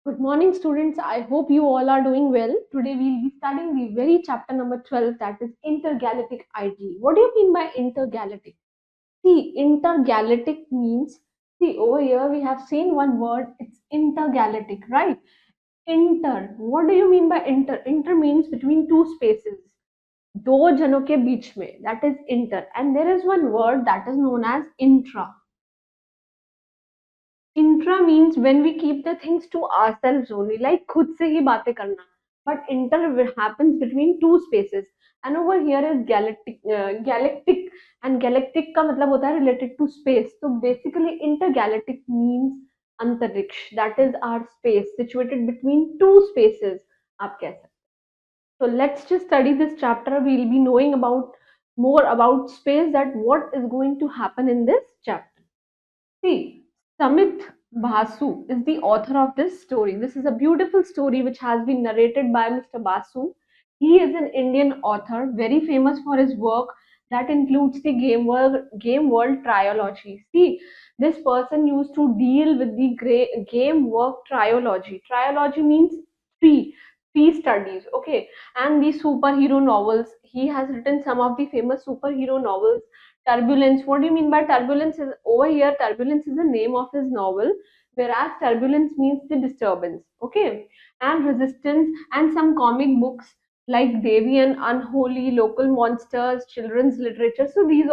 Good morning, students. I hope you all are doing well. Today we'll be studying the very chapter number 12, that is intergalactic ID. What do you mean by intergalactic? See, intergalactic means, see, over here we have seen one word, it's intergalactic, right? Inter. What do you mean by inter? Inter means between two spaces. दो जनों के बीच में, that is inter. And there is one word that is known as intra. Intra means when we keep the things to ourselves only, like खुद से ही बातें करना. But inter happens between two spaces. And over here is galactic, and galactic का मतलब होता है related to space. So basically intergalactic means अंतरिक्ष. That is our space situated between two spaces. आप कह सकते. So let's just study this chapter. We'll be knowing about more about space, that what is going to happen in this chapter. See, Samit Basu is the author of this story. This is a beautiful story which has been narrated by Mr. Basu. He is an Indian author, very famous for his work that includes the Game World trilogy. See, this person used to deal with the Game Work trilogy. Trilogy means three, three studies, okay, and the superhero novels. He has written some of the famous superhero novels. Turbulence. What do you mean by turbulence? Is over here, turbulence is the name of his novel, whereas turbulence means the disturbance. Okay, and resistance, and some comic books like Devian, Unholy, Local Monsters, children's literature. So these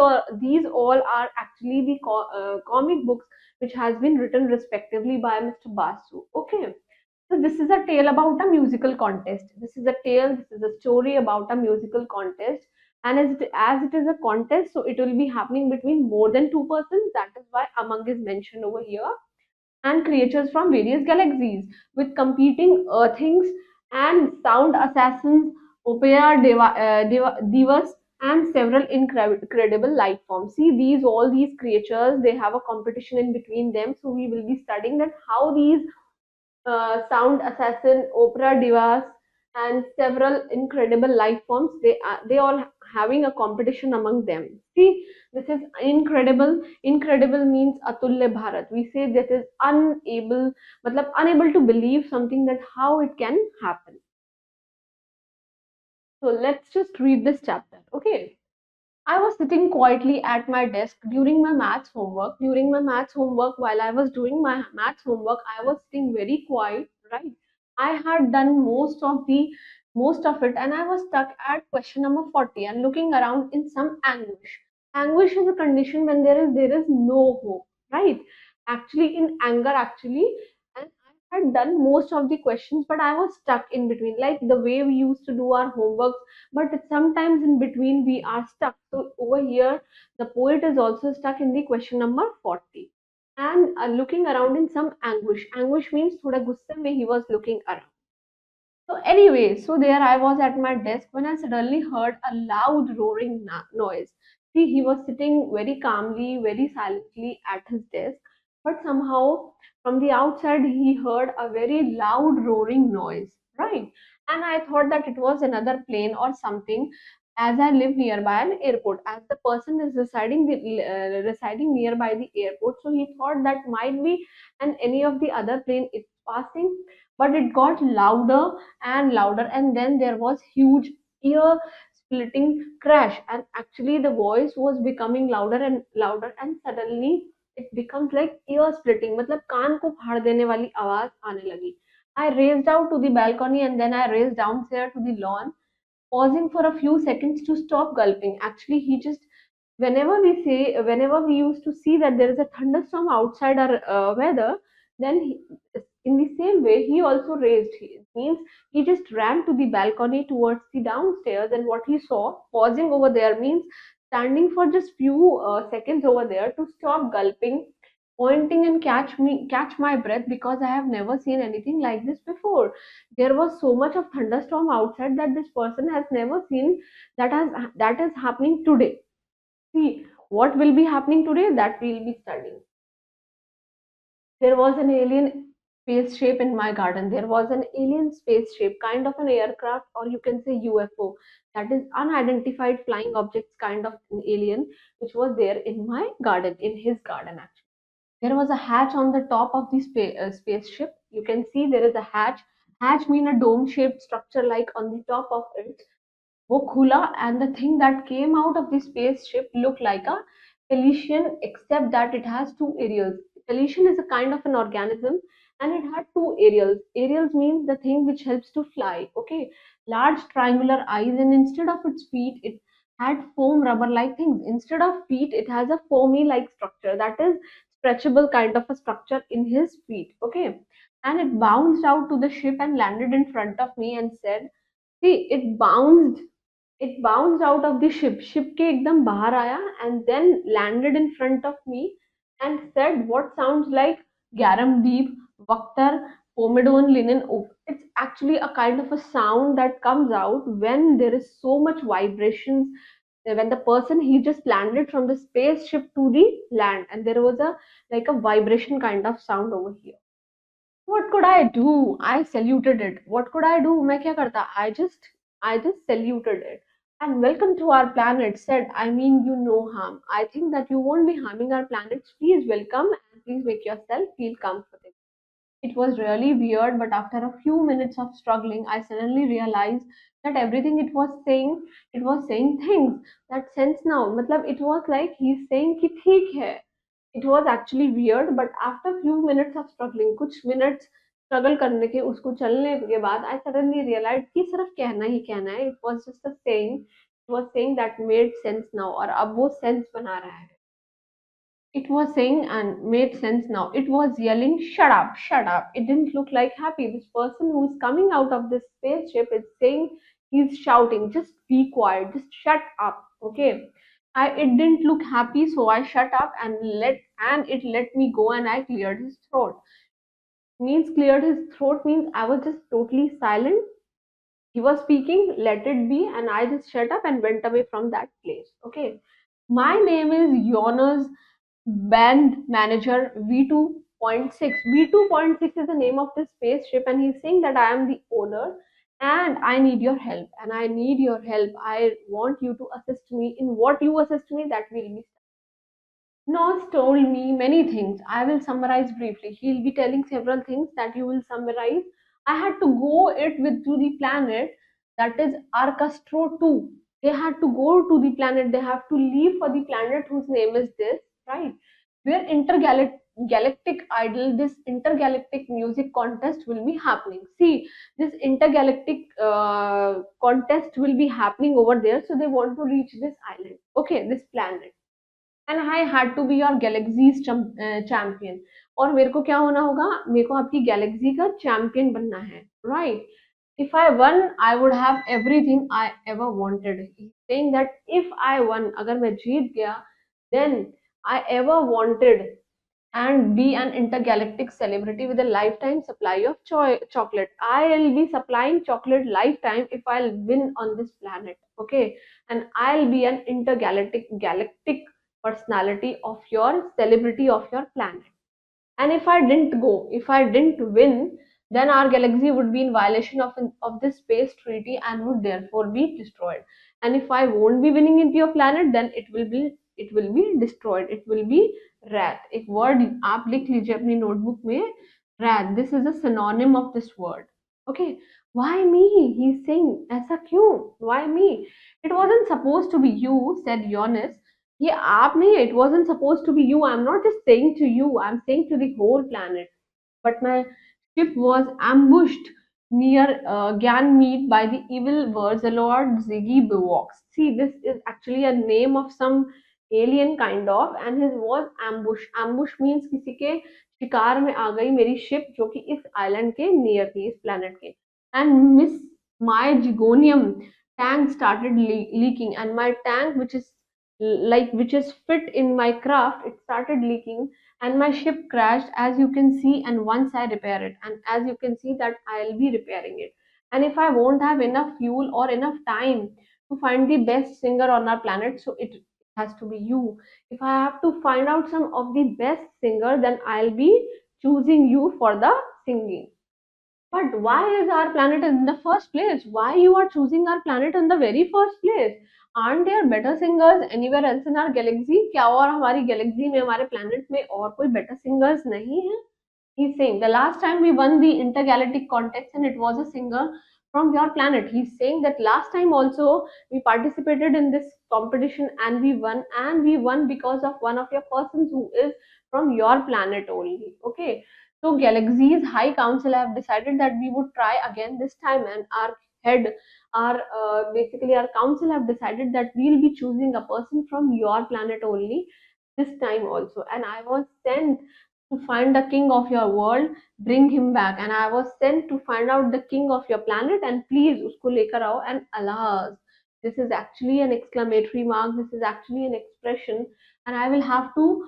all are actually the comic books which has been written respectively by Mr. Basu. Okay. So this is a tale about a musical contest. This is a story about a musical contest. And as it is a contest, so it will be happening between more than two persons. That is why Among is mentioned over here. And creatures from various galaxies with competing earthings and sound assassins, divas, and several incredible life forms. See, all these creatures, they have a competition in between them. So we will be studying that how these sound assassin, opera divas, and several incredible life forms. They all having a competition among them. See, this is incredible. Incredible means atulya Bharat. We say that is unable, matlab unable to believe something, that how it can happen. So let's just read this chapter. Okay. I was sitting quietly at my desk during my maths homework. During my maths homework, while I was doing my maths homework, I was sitting very quiet, right? I had done most of it, and I was stuck at question number 40 and looking around in some anguish. Anguish is a condition when there is no hope, right? Actually, in anger, actually, and I had done most of the questions, but I was stuck in between, like the way we used to do our homework, but sometimes in between we are stuck. So over here, the poet is also stuck in the question number 40 and looking around in some anguish. Anguish means thoda gusse mein he was looking around. So anyway, so there I was at my desk when I suddenly heard a loud roaring noise. See, he was sitting very calmly, very silently at his desk, but somehow from the outside he heard a very loud roaring noise, right? And I thought that it was another plane or something, as I live nearby an airport. As the person is residing nearby the airport, so he thought that might be and any of the other plane is passing, but it got louder and louder, and then there was huge ear splitting crash, and actually the voice was becoming louder, and suddenly it becomes like ear splitting, मतलब कान को फाड़ देने वाली आवाज आने लगी. I raced out to the balcony, and then I raced downstairs to the lawn, pausing for a few seconds to stop gulping. Actually, he just, whenever we used to see that there is a thunderstorm outside our weather, then in the same way he also raised. It means he just ran to the balcony towards the downstairs, and what he saw, pausing over there, means standing for just few seconds over there to stop gulping, pointing and catch my breath, because I have never seen anything like this before. There was so much of thunderstorm outside that this person has never seen. That is happening today. See, what will be happening today, that we'll be studying. There was an alien spaceship in my garden. There was an alien spaceship, kind of an aircraft, or you can say UFO, that is unidentified flying objects, kind of an alien, which was there in my garden, in his garden actually. There was a hatch on the top of the spaceship, You can see there is a hatch. Hatch mean a dome shaped structure like on the top of it. वो खुला, and the thing that came out of the spaceship looked like a Felician, except that it has two aerials. Felician is a kind of an organism, and it had two aerials. Aerials means the thing which helps to fly. Okay, large triangular eyes, and instead of its feet, it had foam rubber-like things. Instead of feet, it has a foamy-like structure that is stretchable kind of a structure in his feet. Okay, and it bounced out to the ship and landed in front of me and said, "See, it bounced out of the ship के एकदम बाहर आया and then landed in front of me and said what sounds like garam deep vaktar pomedon linen oak." It's actually a kind of a sound that comes out when there is so much vibrations. When the person, he just landed from the spaceship to the land, and there was a like a vibration kind of sound over here. What could I do? I saluted it. What could I do? मैं क्या करता? I just saluted it. And welcome to our planet, said, I mean you no harm. I think that you won't be harming our planets. Please welcome and please make yourself feel comfortable. It was really weird, but after a few minutes of struggling, I suddenly realized that everything it was saying things that sense now. मतलब it was like he's saying कि ठीक है. It was actually weird, but after few minutes of struggling, कुछ minutes struggle करने के उसको चलने के बाद, I suddenly realized कि सिर्फ कहना ही कहना है. It was just a saying. It was saying that made sense now, और अब वो sense बना रहा है. It was saying and made sense now. It was yelling, shut up, shut up. It didn't look like happy. This person who is coming out of this spaceship is saying, he's shouting, just be quiet, just shut up. Okay. It didn't look happy, so I shut up and it let me go, and I cleared his throat. Means cleared his throat means I was just totally silent. He was speaking, let it be, and I just shut up and went away from that place. Okay. My name is Jonas Band Manager V2.6. V2.6 is the name of this spaceship, and he's saying that I am the owner and I need your help. And I need your help. I want you to assist me in what you assist me, that will be. Nos told me many things. I will summarize briefly. He'll be telling several things that you will summarize. I had to go it with to the planet that is Arcastro 2. They had to go to the planet. They have to leave for the planet whose name is this, right? Where intergalactic idol, this intergalactic music contest will be happening. See, this intergalactic contest will be happening over there. So they want to reach this island. Okay, this planet. And I had to be your galaxies champion. और मेरे को क्या होना होगा? मेरे को आपकी Galaxy का चैंपियन बनना है, right? If I won, I would have everything I ever wanted. He's saying that if I won, अगर मैं जीत गया, then I ever wanted and be an intergalactic celebrity with a lifetime supply of chocolate. I'll be supplying chocolate lifetime if I'll win on this planet. Okay, and I'll be an intergalactic personality of your celebrity of your planet. And if I didn't win, then our galaxy would be in violation of this space treaty and would therefore be destroyed. And if I won't be winning into your planet, then it will be destroyed. It will be wrath. एक word आप लिख लीजिए अपनी notebook में, wrath. This is a synonym of this word. Okay. Why me? He's saying ऐसा क्यों? Why me? It wasn't supposed to be you, said Jonas. ये आप नहीं, it wasn't supposed to be you. I'm not just saying to you, I'm saying to the whole planet. But my ship was ambushed near Ganymede by the evil Verzalord Ziggy Bivox. See, this is actually a name of some alien kind of, and his was ambush. Ambush means किसी के शिकार में आ गई मेरी ship, जो कि इस island के near थी, इस planet के. And my Gigonium tank started leaking, and my tank, which is fit in my craft, it started leaking, and my ship crashed, as you can see. And once I repair it, and as you can see that I'll be repairing it, and if I won't have enough fuel or enough time to find the best singer on our planet, so it has to be you. If I have to find out some of the best singer, then I'll be choosing you for the singing. But why is our planet in the first place? Why you are choosing our planet in the very first place? Aren't there better singers anywhere else in our galaxy? क्या और हमारी galaxy में, हमारे planet में और कोई better singers नहीं है? He's saying the last time we won the intergalactic contest and it was a singer from your planet. He's saying that last time also we participated in this competition and we won because of one of your persons who is from your planet only. Okay. So Galaxy's High Council have decided that we would try again this time, and our head, our basically our council have decided that we'll be choosing a person from your planet only this time also. And I was sent to find the king of your world, bring him back. And I was sent to find out the king of your planet, and please usko lekar aao. And alas, this is actually an exclamatory mark, this is actually an expression, and I will have to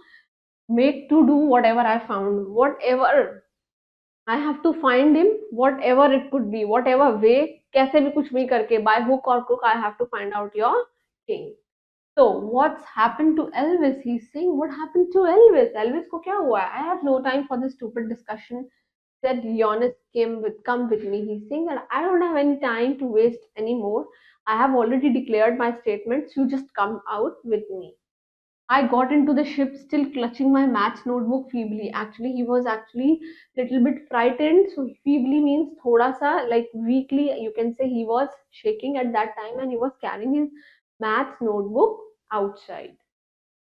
make to do whatever I found, whatever I have to find him, whatever it could be, whatever way, कैसे भी कुछ भी करके, by hook or crook, I have to find out your king. So what's happened to Elvis? He's saying, what happened to Elvis? Elvis को क्या हुआ? I have no time for this stupid discussion. Said Leonis come with me. He's saying that I don't have any time to waste anymore. I have already declared my statements. You just come out with me. I got into the ship still clutching my maths notebook feebly. Actually, he was actually little bit frightened. So feebly means thoda sa, like weakly. You can say he was shaking at that time and he was carrying his maths notebook outside.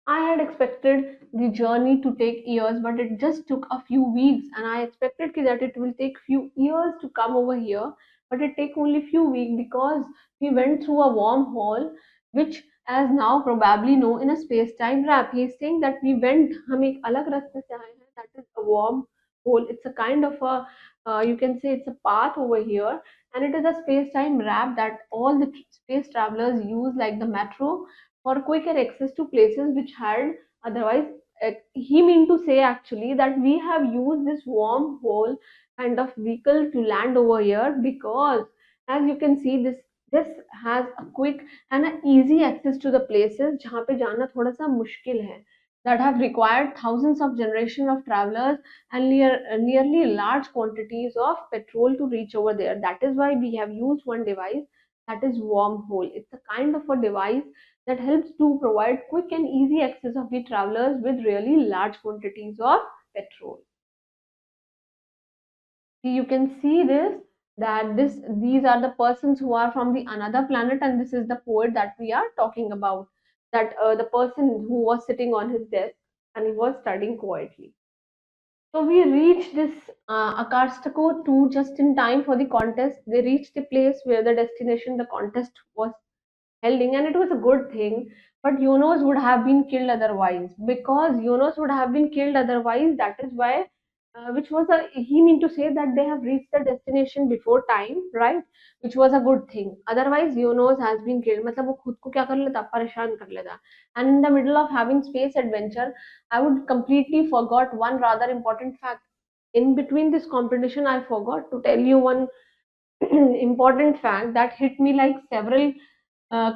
I had expected the journey to take years, but it just took a few weeks, and I expected that it will take few years to come over here, but it take only few weeks because we went through a wormhole, which as now probably know in a space-time wrap. He is saying that we went, हम एक अलग रास्ते से आए हैं, that is a wormhole. It's a kind of a, you can say it's a path over here, and it is a space-time wrap that all the space travelers use, like the metro, for quicker access to places which had otherwise. He mean to say actually that we have used this wormhole kind of vehicle to land over here because, as you can see, this has a quick and an easy access to the places जहाँ पे जाना थोड़ा सा मुश्किल है, that have required thousands of generation of travelers and nearly large quantities of petrol to reach over there. That is why we have used one device, that is wormhole. It's a kind of a device that helps to provide quick and easy access of the travelers with really large quantities of petrol. You can see this, that these are the persons who are from the another planet, and this is the poet that we are talking about, that the person who was sitting on his desk and he was studying quietly. So we reached this Akarstako 2 just in time for the contest. They reached the place where the destination the contest was holding, and it was a good thing. But Yunus would have been killed otherwise, because Yunus would have been killed otherwise. That is why, which was a, he mean to say that they have reached the destination before time, right? Which was a good thing. Otherwise, Yunus has been killed. मतलब वो खुद को क्या कर लेता, परेशान कर लेता. And in the middle of having space adventure, I would completely forgot one rather important fact. In between this competition, I forgot to tell you one important fact that hit me like several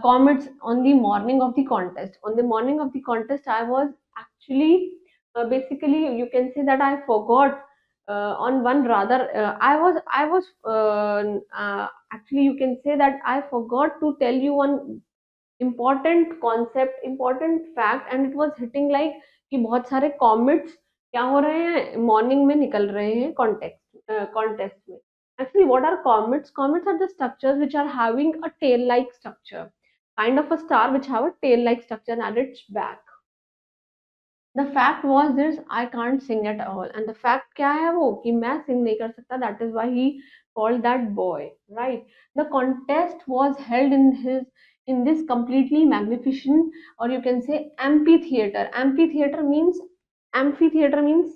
comments on the morning of the contest. On the morning of the contest, I was actually basically, you can say that I forgot on one rather. Actually, you can say that I forgot to tell you one important concept, important fact, and it was hitting like कि बहुत सारे comets क्या हो रहे हैं, morning में निकल रहे हैं contest में. Actually, what are comets? Comets are the structures which are having a tail-like structure, kind of a star which have a tail-like structure at its back. The fact was this, I can't sing at all, and the fact क्या है वो कि मैं sing नहीं कर सकता. That is why he called that boy, right? The contest was held in this completely magnificent, or you can say amphitheater. Amphitheater means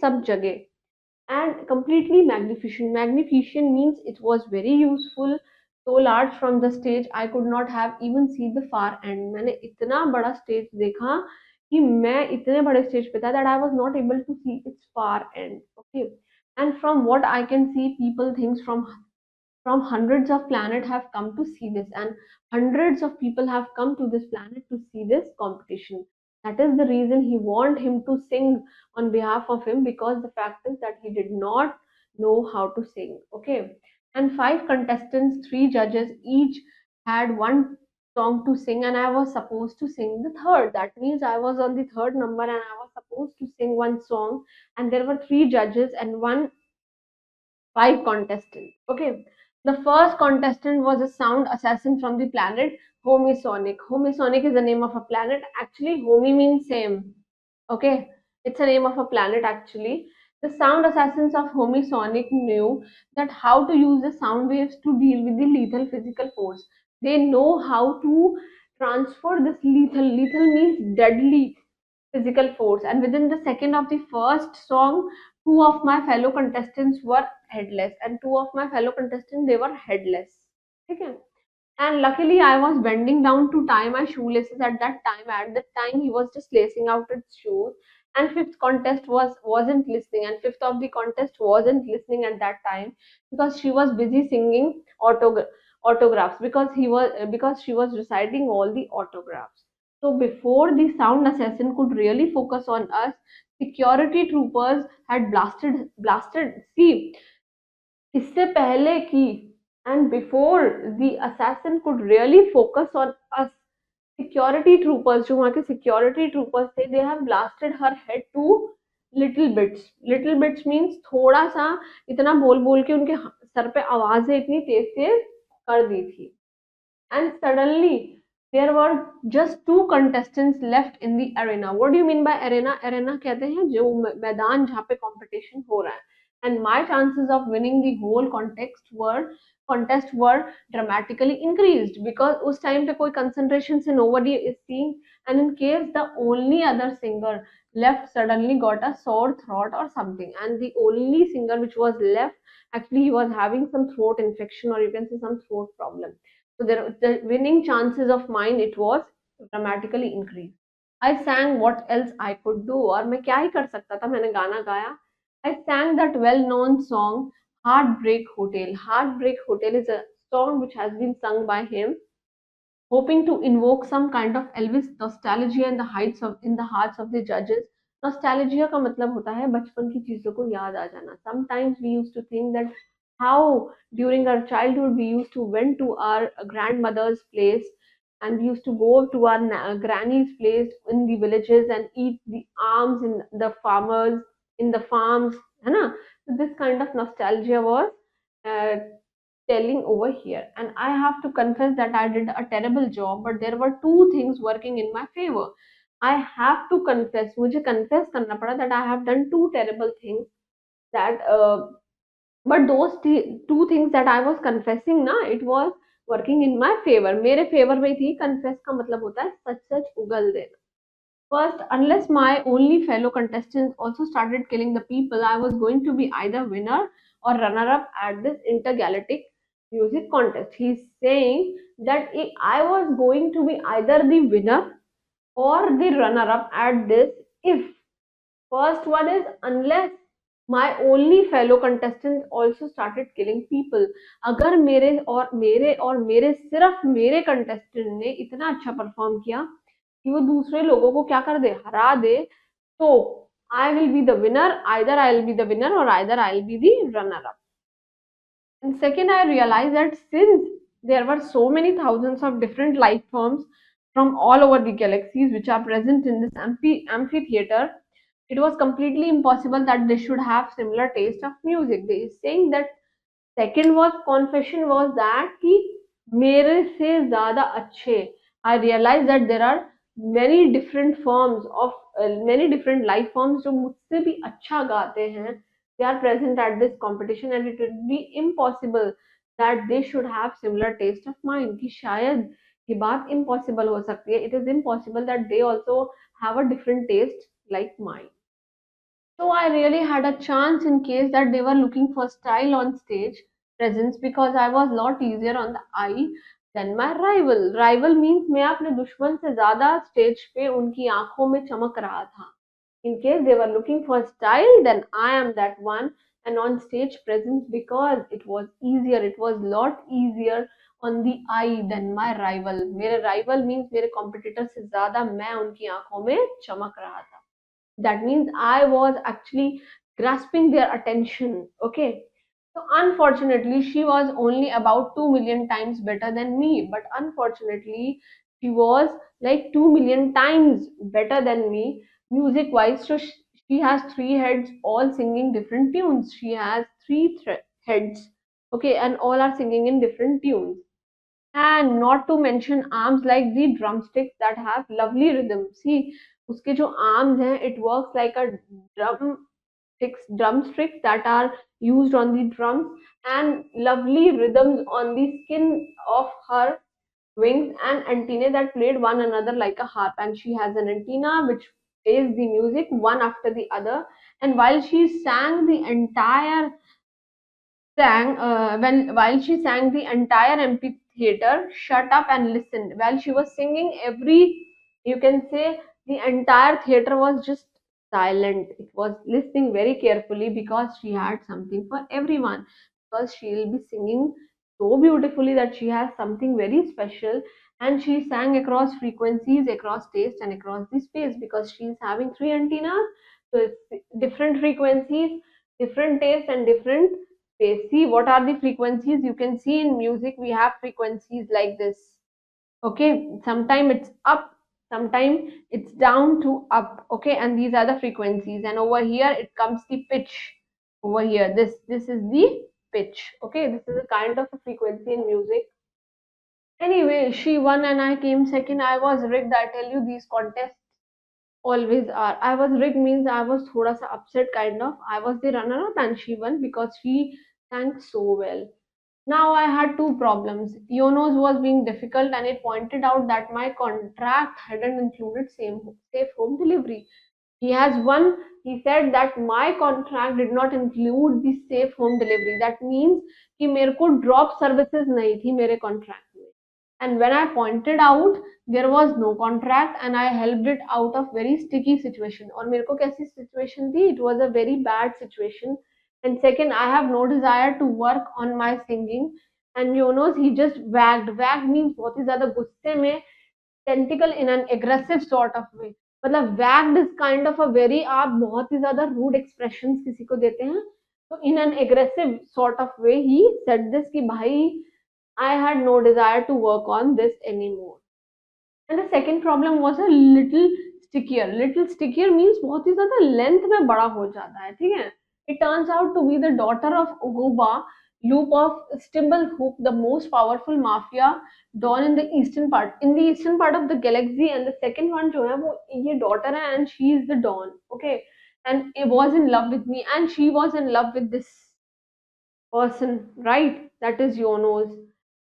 सब जगह, and completely magnificent. Magnificent means it was very useful, so large from the stage I could not have even see the far end. मैंने इतना बड़ा stage देखा कि मैं इतने बड़े स्टेज पे था that I was not able to see its far end. Okay, and from what I can see, people things from hundreds of planets have come to see this, and hundreds of people have come to this planet to see this competition. That is the reason he want him to sing on behalf of him, because the fact is that he did not know how to sing. Okay, and five contestants, three judges, each had one song to sing, and I was supposed to sing the third. That means I was on the third number and I was supposed to sing one song, and there were three judges and one five contestants. Okay. The first contestant was a sound assassin from the planet Homisonic. Homisonic is the name of a planet. Actually, Homi means same. Okay. It's a name of a planet actually. The sound assassins of Homisonic knew that how to use the sound waves to deal with the lethal physical force. They know how to transfer this lethal. Lethal means deadly physical force. And within the second of the first song, two of my fellow contestants were headless, and two of my fellow contestants they were headless. Okay. And luckily, I was bending down to tie my shoelaces at that time. At that time, he was just lacing out his shoes. And fifth contest wasn't listening, and fifth of the contest wasn't listening at that time because she was busy singing autographs because she was reciting all the autographs. So before the sound assassin could really focus on us, security troopers had blasted. See, इससे पहले कि and before the assassin could really focus on us, security troopers जो वहाँ के security troopers थे, they have blasted her head to little bits means थोड़ा सा, इतना बोल बोल के उनके सर पे आवाजें इतनी तेज तेज कर दी थी. And suddenly there were just two contestants left in the arena. What do you mean by arena? Arena कहते हैं जो मैदान जहाँ पे competition हो रहा है. And my chances of winning the whole contest were dramatically increased because उस time पे कोई concentration से nobody is seeing, and in case the only other singer left suddenly got a sore throat or something, and the only singer which was left actually he was having some throat infection, or you can say some throat problem. So the winning chances of mine it was dramatically increased. I sang what else I could do, और मैं क्या ही कर सकता था, मैंने गाना गाया. I sang that well-known song Heartbreak Hotel. Heartbreak Hotel is a song which has been sung by him, hoping to invoke some kind of Elvis nostalgia in the hearts of the judges. Nostalgia का मतलब होता है बचपन की चीजों को याद आ जाना. Sometimes we used to think that how during our childhood we used to went to our grandmother's place, and we used to go to our granny's place in the villages and eat the alms in the farmers in the farms, है ना? So this kind of nostalgia was uh, telling over here. And I have to confess that I did a terrible job, but there were two things working in my favor. I have to confess, मुझे confess करना पड़ा that I have done two terrible things that but those two things that I was confessing ना, it was working in my favor. मेरे favor में थी. Confess का मतलब होता है सच सच उगल देना. First, unless my only fellow contestants also started killing the people, I was going to be either winner or runner up at this intergalactic music contest. He's saying that I was going to be either the winner or the runner up at this if first one is unless my only fellow contestants also started killing people. अगर मेरे सिर्फ मेरे contestant ने इतना अच्छा perform किया कि वो दूसरे लोगों को क्या कर दे, हरा दे, तो I will be the winner. Either I will be the winner or either I will be the runner up. And second, I realized that since there were so many thousands of different life forms from all over the galaxies which are present in this amphitheater, it was completely impossible that they should have similar taste of music. They saying that second was confession was that कि मेरे से ज़्यादा अच्छे. I realized that there are many different forms of many different life forms जो मुझसे भी अच्छा गाते हैं. They are present at this competition, and it would be impossible that they should have similar taste of mine. कि शायद ये बात impossible हो सकती है. It is impossible that they also have a different taste like mine. So I really had a chance in case that they were looking for style on stage presence because I was lot easier on the eye than my rival. Rival means मैं अपने दुश्मन से ज़्यादा stage पे उनकी आंखों में चमक रहा था. In case they were looking for style, then I am that one. And on stage presence because it was easier, it was lot easier on the eye than my rival. मेरे rival means मेरे competitor से ज़्यादा मैं उनकी आंखों में चमक रहा था. That means I was actually grasping their attention. Okay. So unfortunately, she was only about 2 million times better than me. But unfortunately, she was like 2 million times better than me music wise. So she has three heads, all singing different tunes. She has three heads, okay, and all are singing in different tunes. And not to mention arms like the drumsticks that have lovely rhythm. See, उसके जो arms हैं, it works like a drum drumsticks that are used on the drums, and lovely rhythms on the skin of her wings, and antennae that played one another like a harp. And she has an antenna which plays the music one after the other. And while she sang the entire sang when while she sang, the entire amphitheater shut up and listened while she was singing. Every, you can say, the entire theater was just silent. It was listening very carefully because she had something for everyone, because she will be singing so beautifully that she has something very special. And she sang across frequencies, across taste, and across the space, because she is having three antennas. So it's different frequencies, different taste, and different space. See, what are the frequencies? You can see in music we have frequencies like this. Okay, sometime it's up, sometime it's down to up. Okay, and these are the frequencies. And over here it comes the pitch. Over here, this is the pitch. Okay, this is a kind of a frequency in music. Anyway, she won and I came second. I was rigged. I tell you, these contests always are. I was rigged means I was thoda sa upset kind of. I was the runner up and she won because she sang so well. Now I had two problems. Yonos was being difficult and it pointed out that my contract hadn't included safe home delivery. He has one, he said that my contract did not include the safe home delivery. That means कि मेरे को drop services नहीं थी मेरे contract में. And when I pointed out, there was no contract and I helped it out of very sticky situation. और मेरे को कैसी situation थी? It was a very bad situation. And second, I have no desire to work on my singing. And Yonos, he just wagged. Wagged means बहुत ही ज़्यादा गुस्से में, tentacle in an aggressive sort of way. मतलब wagged is kind of a very, आप बहुत ही ज़्यादा rude expressions किसी को देते हैं, तो in an aggressive sort of way he said this कि भाई I had no desire to work on this anymore. And the second problem was a little stickier. Little stickier means बहुत ही ज़्यादा length में बड़ा हो जाता है, ठीक है? It turns out to be the daughter of Ogoba, loop of Stimblehook, the most powerful mafia don in the eastern part of the galaxy. And the second one जो है वो ये daughter है and she is the don, okay? And it was in love with me and she was in love with this person, right? That is Yonos.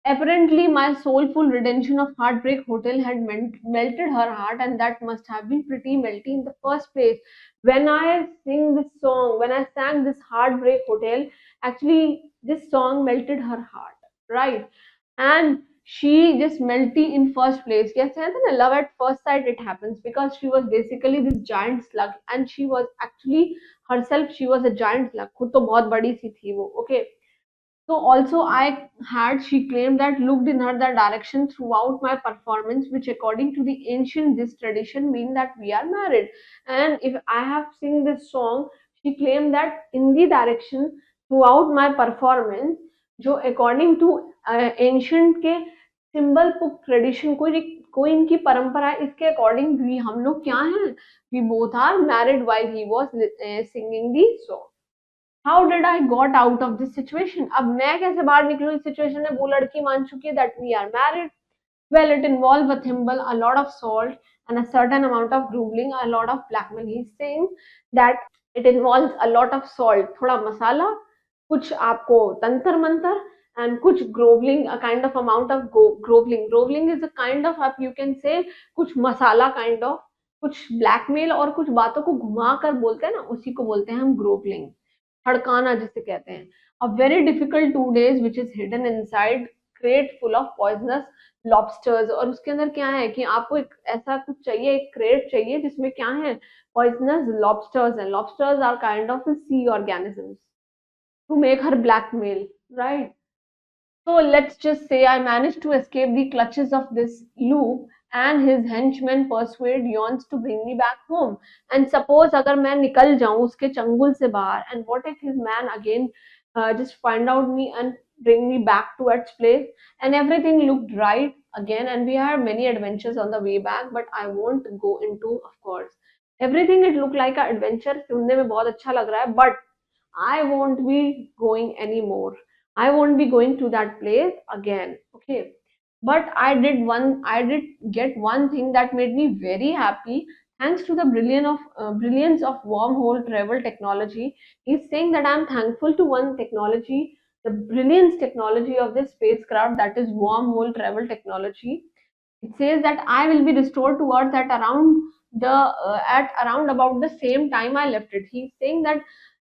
Apparently, my soulful redemption of Heartbreak Hotel had melted her heart, and that must have been pretty melty in the first place. When I sing this song, when I sang this Heartbreak Hotel, actually, this song melted her heart, right? And she just melty in first place. Yes, and love at first sight it happens because she was basically this giant slug, and she was actually herself. She was a giant slug. खुद तो बहुत बड़ी सी थी वो. Okay, so also I had, she claimed that looked in her that direction throughout my performance, which according to the ancient this tradition mean that we are married. And if I have sing this song, she claimed that in the direction throughout my performance, जो according to ancient के symbol book tradition कोई इनकी परंपरा है, इसके according भी हम लोग क्या हैं, we both are married while he was singing the song. How did I got out of this situation? अब मैं कैसे बाहर निकलूं इस सिचुएशन में? वो लड़की मान चुकी है that we are married. Well, it involved a thimble, a lot of salt, and a certain amount of grueling, a lot of blackmail. He's saying that it involves a lot of salt, थोड़ा मसाला, कुछ आपको तंत्र मंत्र, and कुछ groveling, a kind of amount of groveling. Groveling is a kind of, आप you can say, कुछ मसाला kind of, कुछ blackmail और कुछ बातों को घुमा कर बोलते हैं ना, उसी को बोलते हैं हम groveling. हड़काना जिसे कहते हैं. A very difficult 2 days which is hidden inside crate full of poisonous lobsters. और उसके अंदर क्या है कि आपको एक ऐसा कुछ चाहिए, एक क्रेट चाहिए जिसमें क्या है, poisonous lobsters. And lobsters are kind of a sea organisms to make her blackmail, right? So let's just say I managed to escape the clutches of this loop and his henchmen persuade Yons to bring me back home. And suppose अगर मैं निकल जाऊं उसके चंगुल से बाहर, and what if his man again just find out me and bring me back to its place. And everything looked right again, and we had many adventures on the way back, but I won't go into, of course, everything. It looked like an adventure, सुनने में बहुत अच्छा लग रहा है, but I won't be going anymore. I won't be going to that place again. Okay. But I did get one thing that made me very happy. Thanks to the brilliance of wormhole travel technology. He's saying that I'm thankful to one technology, the brilliance technology of this spacecraft, that is wormhole travel technology. It says that I will be restored to Earth at around about the same time I left it. He's saying that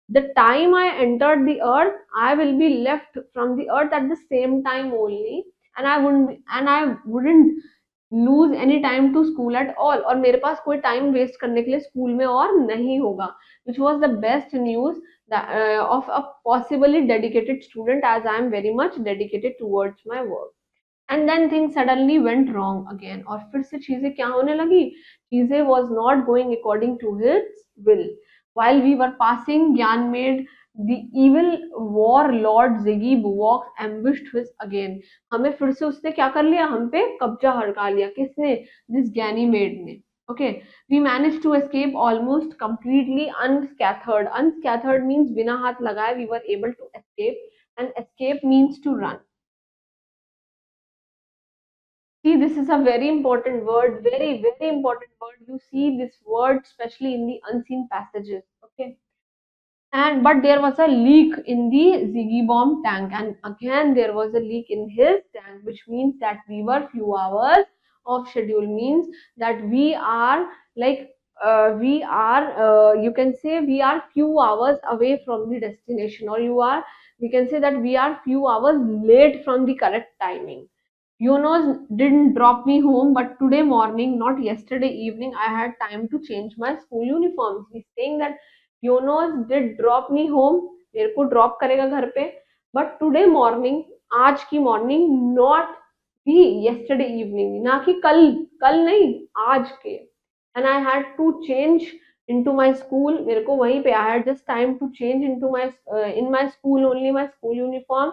the time I entered the earth, I will be left from the earth at the same time only, and I wouldn't lose any time to school at all, और मेरे पास कोई time waste करने के लिए school में और नहीं होगा, which was the best news of a possibly dedicated student, as I am very much dedicated towards my work. And then things suddenly went wrong again, और फिर से चीजें क्या होने लगी, चीजें was not going according to his will. While we were passing, Gyan made the evil warlord Ziggy Buwok ambushed us again. हमें फिर से उसने क्या कर लिया, हम पे कब्जा हड़का लिया, किसने, this Ganymede ने. Okay, we managed to escape almost completely unscathed. Unscathed means बिना हाथ लगाए we were able to escape, and escape means to run. See, this is a very important word, very, very important word. You see this word especially in the unseen passages. Okay. And but there was a leak in the Ziggy bomb tank, and again there was a leak in his tank, which means that we were few hours off schedule. Means that we are like you can say we are few hours away from the destination, or we can say that we are few hours late from the correct timing. Yonos didn't drop me home, but today morning, not yesterday evening, I had time to change my school uniforms. He's saying that Yonos did drop me home, मेरे को drop करेगा घर पे, but today morning, आज की morning, not the yesterday evening, ना कि कल नहीं, आज के. And I had to change into my school. मेरे को वहीं पे I had just time to change into my in my school only, my school uniform,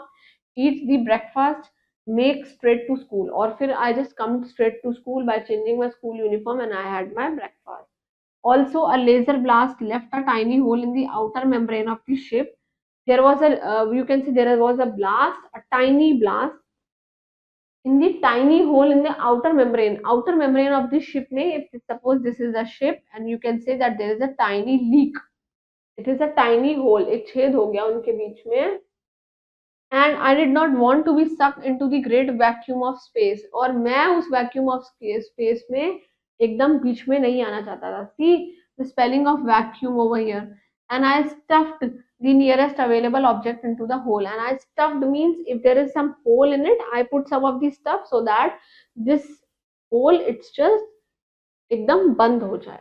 eat the breakfast, make straight to school, or फिर I just come straight to school by changing my school uniform, and I had my breakfast. Also, a laser blast left a tiny hole in the outer membrane of the ship. There was a you can say there was a blast, a tiny blast in the tiny hole in the outer membrane of the ship. If suppose this is a ship, and you can say that there is a tiny leak. It is a tiny hole. एक छेद हो गया उनके बीच में, and I did not want to be sucked into the great vacuum of space. और मैं उस vacuum of space में एकदम बीच में नहीं आना चाहता था. See the spelling of vacuum over here. And I stuffed the nearest available object into the hole. And I stuffed means if there is some hole in it, I put some of the stuff so that this hole it's just एकदम बंद हो जाए.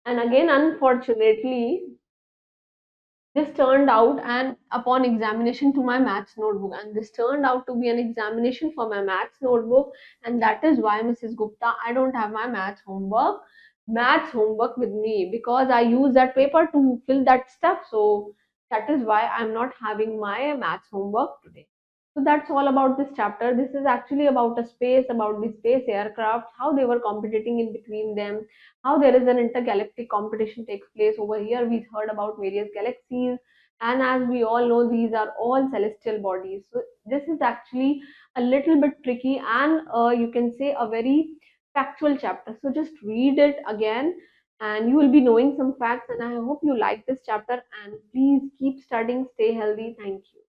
And again, unfortunately, this turned out, and upon examination to my maths notebook, and this turned out to be an examination for my maths notebook, and that is why, Mrs. Gupta, I don't have my maths homework with me, because I use that paper to fill that stuff. So that is why I'm not having my maths homework today. So that's all about this chapter. This is actually about a space, about the space aircraft, how they were competing in between them, how there is an intergalactic competition takes place over here. We heard about various galaxies, and as we all know, these are all celestial bodies. So this is actually a little bit tricky, and you can say a very factual chapter. So just read it again, and you will be knowing some facts. And I hope you like this chapter, and please keep studying, stay healthy. Thank you.